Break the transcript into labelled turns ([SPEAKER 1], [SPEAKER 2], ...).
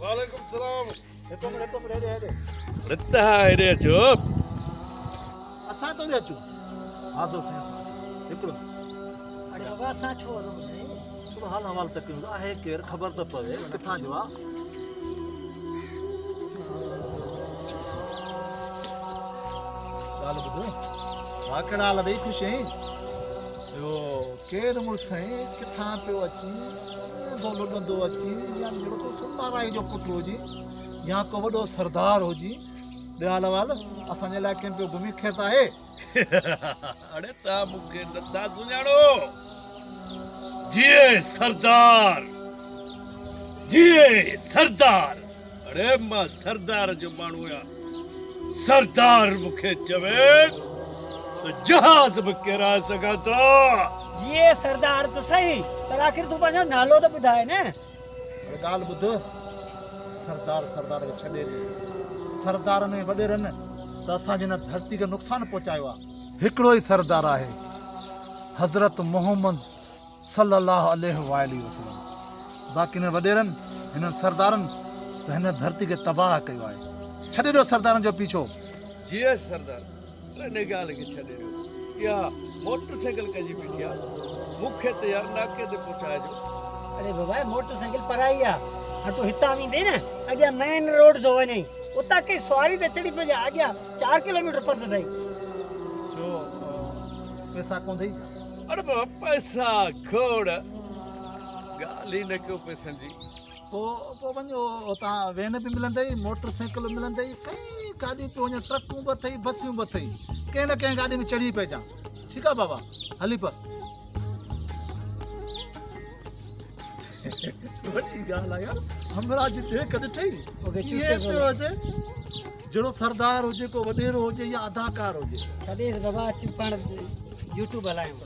[SPEAKER 1] वालेकुम सलाम
[SPEAKER 2] रत्ता हेरे चुप
[SPEAKER 1] असां तो अचूं हा दोस्त हिकिड़ो
[SPEAKER 3] अरे बाबा असां छो वञूं
[SPEAKER 1] थोरो हाल अहवाल त कयूं आहे केरु ख़बर त पवे किथां जो आहे ॻाल्हि ॿुधो हा कहिड़ा हाल ॾेई ख़ुशि आहीं इहो केरु मुड़ुसु साईं किथां पियो अची लुॾंदो अची या जहिड़ो को सुताराई जो पुटु हुजे या को वॾो सरदार हुजे ॿिया हाल असांजे इलाइक़े में पियो घुमी खेत आहे
[SPEAKER 2] अरे ता मूंखे नथा सुञाणो जिए सरदार अरे मां सरदार जो माण्हू आहियां सरदार मूंखे चवे त जहाज बि किराए सघां थो
[SPEAKER 3] जीए सरदार त सही पर आखिर तूं पंहिंजो नालो त ॿुधाए न
[SPEAKER 1] ॻाल्हि ॿुध सरदार खे छॾे ॾे सरदार में वॾेरनि त असांजे हिन धरती खे नुक़सानु पहुचायो आहे हिकिड़ो ई सरदार आहे हज़रत मोहम्मद सल्लल्लाहु अलैहि वसल्लम बाक़ी न वॾेरनि हिननि सरदारनि त हिन धरती खे तबाह कयो आहे छॾे ॾियो सरदारनि जो पीछो
[SPEAKER 2] जिए सरदार अरे ॻाल्हि खे छॾे ॾियो इहा मोटरसाइकिल कंहिंजी बीठी आहे मूंखे त यार नाके ते पहुचाइजो
[SPEAKER 3] अरे बाबा मोटरसाइकिल पराई आहे हाणे तूं हितां वेंदे न अॻियां मेन रोड थो वञे उतां के सवारी ते चढ़ी पइजे अॻियां 4 किलोमीटर पंधु अथई
[SPEAKER 1] छो पैसा कोन अथई
[SPEAKER 2] अरे बाबा पैसा खोड़ ॻाल्हि ई न कयो पैसनि जी
[SPEAKER 1] पोइ वञो उतां वेन बि मिलंदई मोटरसाइकिल मिलंदई कई गाॾियूं पियो वञे ट्रकूं बि अथई बसियूं बि अथई कंहिं न कंहिं गाॾी में चढ़ी पइजां ठीकु आहे बाबा हली पर वॾी ॻाल्हि आहे यार हमरा जी देख ॾिठई कीअं पियो अचे जहिड़ो सरदार हुजे को वॾेरो हुजे या अदाकार हुजे
[SPEAKER 3] छॾे बाबा अच पाण यूट्यूब हलायूं